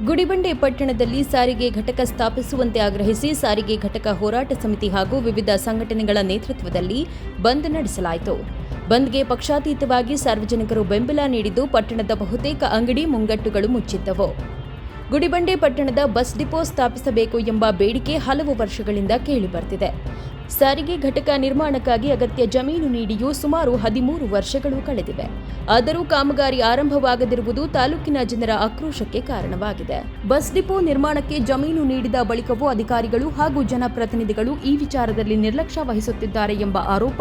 ಗುಡಿಬಂಡೆ ಪಟ್ಟಣದಲ್ಲಿ ಸಾರಿಗೆ ಘಟಕ ಸ್ಥಾಪಿಸುವಂತೆ ಆಗ್ರಹಿಸಿ ಸಾರಿಗೆ ಘಟಕ ಹೋರಾಟ ಸಮಿತಿ ಹಾಗೂ ವಿವಿಧ ಸಂಘಟನೆಗಳ ನೇತೃತ್ವದಲ್ಲಿ ಬಂದ್ ನಡೆಸಲಾಯಿತು. ಬಂದ್ಗೆ ಪಕ್ಷಾತೀತವಾಗಿ ಸಾರ್ವಜನಿಕರು ಬೆಂಬಲ ನೀಡಿದ್ದು ಪಟ್ಟಣದ ಬಹುತೇಕ ಅಂಗಡಿ ಮುಂಗಟ್ಟುಗಳು ಮುಚ್ಚಿದ್ದವು. ಗುಡಿಬಂಡೆ ಪಟ್ಟಣದ ಬಸ್ ಡಿಪೋ ಸ್ಥಾಪಿಸಬೇಕು ಎಂಬ ಬೇಡಿಕೆ ಹಲವು ವರ್ಷಗಳಿಂದ ಕೇಳಿಬರ್ತಿದೆ. ಸಾರಿಗೆ ಘಟಕ ನಿರ್ಮಾಣಕ್ಕಾಗಿ ಅಗತ್ಯ ಜಮೀನು ನೀಡಿಯೂ ಸುಮಾರು 13 ವರ್ಷಗಳು ಕಳೆದಿವೆ. ಆದರೂ ಕಾಮಗಾರಿ ಆರಂಭವಾಗದಿರುವುದು ತಾಲೂಕಿನ ಜನರ ಆಕ್ರೋಶಕ್ಕೆ ಕಾರಣವಾಗಿದೆ. ಬಸ್ ಡಿಪೋ ನಿರ್ಮಾಣಕ್ಕೆ ಜಮೀನು ನೀಡಿದ ಬಳಿಕವೂ ಅಧಿಕಾರಿಗಳು ಹಾಗೂ ಜನಪ್ರತಿನಿಧಿಗಳು ಈ ವಿಚಾರದಲ್ಲಿ ನಿರ್ಲಕ್ಷ್ಯ ವಹಿಸುತ್ತಿದ್ದಾರೆ ಎಂಬ ಆರೋಪ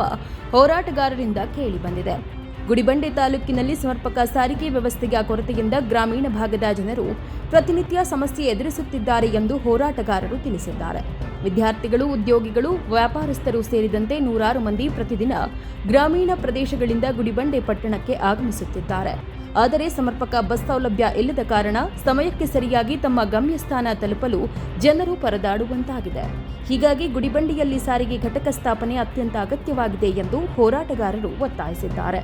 ಹೋರಾಟಗಾರರಿಂದ ಕೇಳಿಬಂದಿದೆ. ಗುಡಿಬಂಡೆ ತಾಲೂಕಿನಲ್ಲಿ ಸಮರ್ಪಕ ಸಾರಿಗೆ ವ್ಯವಸ್ಥೆಯ ಕೊರತೆಯಿಂದ ಗ್ರಾಮೀಣ ಭಾಗದ ಜನರು ಪ್ರತಿನಿತ್ಯ ಸಮಸ್ಯೆ ಎದುರಿಸುತ್ತಿದ್ದಾರೆ ಎಂದು ಹೋರಾಟಗಾರರು ತಿಳಿಸಿದ್ದಾರೆ. ವಿದ್ಯಾರ್ಥಿಗಳು, ಉದ್ಯೋಗಿಗಳು, ವ್ಯಾಪಾರಸ್ಥರು ಸೇರಿದಂತೆ ನೂರಾರು ಮಂದಿ ಪ್ರತಿದಿನ ಗ್ರಾಮೀಣ ಪ್ರದೇಶಗಳಿಂದ ಗುಡಿಬಂಡೆ ಪಟ್ಟಣಕ್ಕೆ ಆಗಮಿಸುತ್ತಿದ್ದಾರೆ. ಆದರೆ ಸಮರ್ಪಕ ಬಸ್ ಸೌಲಭ್ಯ ಇಲ್ಲದ ಕಾರಣ ಸಮಯಕ್ಕೆ ಸರಿಯಾಗಿ ತಮ್ಮ ಗಮ್ಯಸ್ಥಾನ ತಲುಪಲು ಜನರು ಪರದಾಡುವಂತಾಗಿದೆ. ಹೀಗಾಗಿ ಗುಡಿಬಂಡೆಯಲ್ಲಿ ಸಾರಿಗೆ ಘಟಕ ಸ್ಥಾಪನೆ ಅತ್ಯಂತ ಅಗತ್ಯವಾಗಿದೆ ಎಂದು ಹೋರಾಟಗಾರರು ಒತ್ತಾಯಿಸಿದ್ದಾರೆ.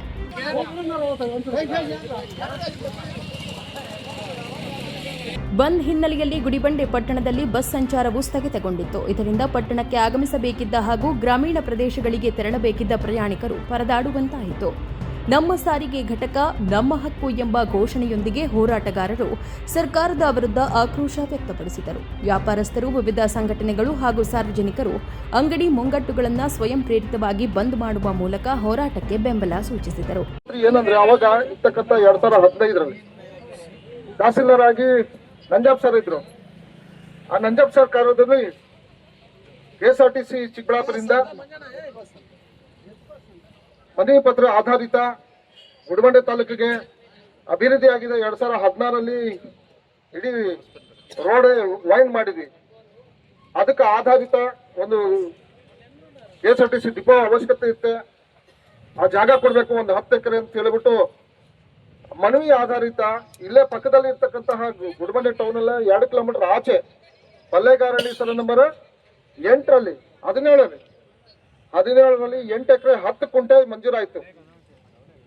ಬಂದ್ ಹಿನ್ನೆಲೆಯಲ್ಲಿ ಗುಡಿಬಂಡೆ ಪಟ್ಟಣದಲ್ಲಿ ಬಸ್ ಸಂಚಾರವು ಸ್ಥಗಿತಗೊಂಡಿತ್ತು. ಇದರಿಂದ ಪಟ್ಟಣಕ್ಕೆ ಆಗಮಿಸಬೇಕಿದ್ದ ಹಾಗೂ ಗ್ರಾಮೀಣ ಪ್ರದೇಶಗಳಿಗೆ ತೆರಳಬೇಕಿದ್ದ ಪ್ರಯಾಣಿಕರು ಪರದಾಡುವಂತಾಯಿತು. ನಮ್ಮ ಸಾರಿಗೆ ಘಟಕ ನಮ್ಮ ಹಕ್ಕು ಎಂಬ ಘೋಷಣೆಯೊಂದಿಗೆ ಹೋರಾಟಗಾರರು ಸರ್ಕಾರದ ವಿರುದ್ಧ ಆಕ್ರೋಶ ವ್ಯಕ್ತಪಡಿಸಿದರು. ವ್ಯಾಪಾರಸ್ಥರು, ವಿವಿಧ ಸಂಘಟನೆಗಳು ಹಾಗೂ ಸಾರ್ವಜನಿಕರು ಅಂಗಡಿ ಮುಂಗಟ್ಟುಗಳನ್ನು ಸ್ವಯಂ ಪ್ರೇರಿತವಾಗಿ ಬಂದ್ ಮಾಡುವ ಮೂಲಕ ಹೋರಾಟಕ್ಕೆ ಬೆಂಬಲ ಸೂಚಿಸಿದರು. ಏನಂದ್ರೆ ಅವಾಗ ಇರ್ತಕ್ಕಂಥ 2015ರಲ್ಲಿ ತಹಸೀಲ್ದಾರ್ ಆಗಿ ನಂಜಾಬ್ ಸರ್ ಇದ್ರು. ಆ ನಂಜಾಬ್ ಸರ್ ಕಾರ್ಯದಲ್ಲಿ ಕೆಎಸ್ಆರ್ಟಿಸಿ ಚಿಕ್ಕಬಳ್ಳಾಪುರದಿಂದ ಮನವಿ ಪತ್ರ ಆಧಾರಿತ ಗುಡಿಬಂಡೆ ತಾಲೂಕಿಗೆ ಅಭಿವೃದ್ಧಿ ಆಗಿದೆ. 2016ರಲ್ಲಿ ಇಡೀ ರೋಡ್ ವೈಂಡ್ ಮಾಡಿದ್ವಿ. ಅದಕ್ಕೆ ಆಧಾರಿತ ಒಂದು ಕೆಎಸ್ಆರ್ಟಿಸಿ ಡಿಪೋ ಅವಶ್ಯಕತೆ ಇರುತ್ತೆ. ಆ ಜಾಗ ಕೊಡಬೇಕು, ಒಂದು 10 ಎಕರೆ ಅಂತ ಹೇಳಿಬಿಟ್ಟು ಮನವಿ ಆಧಾರಿತ ಇಲ್ಲೇ ಪಕ್ಕದಲ್ಲಿ ಇರ್ತಕ್ಕಂತಹ ಗುಡಿಬಂಡೆ ಟೌನ್ ಅಲ್ಲ 2 ಕಿಲೋಮೀಟರ್ ಆಚೆ ಪಲ್ಲೆಗಾರಹಳ್ಳಿ ಸಲ ನಂಬರ್ 8ರಲ್ಲಿ 17ರಲ್ಲಿ 8 ಎಕರೆ 10 ಕುಂಟೆ ಮಂಜೂರಾಯಿತು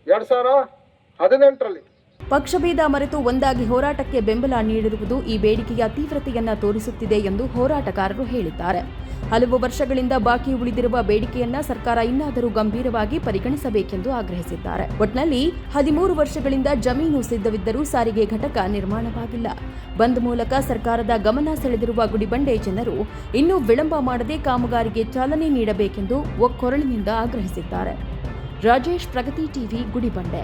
2018ರಲ್ಲಿ. ಪಕ್ಷಭೇದ ಮರೆತು ಒಂದಾಗಿ ಹೋರಾಟಕ್ಕೆ ಬೆಂಬಲ ನೀಡಿರುವುದು ಈ ಬೇಡಿಕೆಯ ತೀವ್ರತೆಯನ್ನ ತೋರಿಸುತ್ತಿದೆ ಎಂದು ಹೋರಾಟಗಾರರು ಹೇಳಿದ್ದಾರೆ. ಹಲವು ವರ್ಷಗಳಿಂದ ಬಾಕಿ ಉಳಿದಿರುವ ಬೇಡಿಕೆಯನ್ನ ಸರ್ಕಾರ ಇನ್ನಾದರೂ ಗಂಭೀರವಾಗಿ ಪರಿಗಣಿಸಬೇಕೆಂದು ಆಗ್ರಹಿಸಿದ್ದಾರೆ. ಒಟ್ನಲ್ಲಿ 13 ವರ್ಷಗಳಿಂದ ಜಮೀನು ಸಿದ್ಧವಿದ್ದರೂ ಸಾರಿಗೆ ಘಟಕ ನಿರ್ಮಾಣವಾಗಿಲ್ಲ. ಬಂದ್ ಮೂಲಕ ಸರ್ಕಾರದ ಗಮನ ಸೆಳೆದಿರುವ ಗುಡಿಬಂಡೆ ಜನರು ಇನ್ನೂ ವಿಳಂಬ ಮಾಡದೆ ಕಾಮಗಾರಿಗೆ ಚಾಲನೆ ನೀಡಬೇಕೆಂದು ಒಕ್ಕೊರಳಿನಿಂದ ಆಗ್ರಹಿಸಿದ್ದಾರೆ. ರಾಜೇಶ್, ಪ್ರಗತಿ ಟಿವಿ, ಗುಡಿಬಂಡೆ.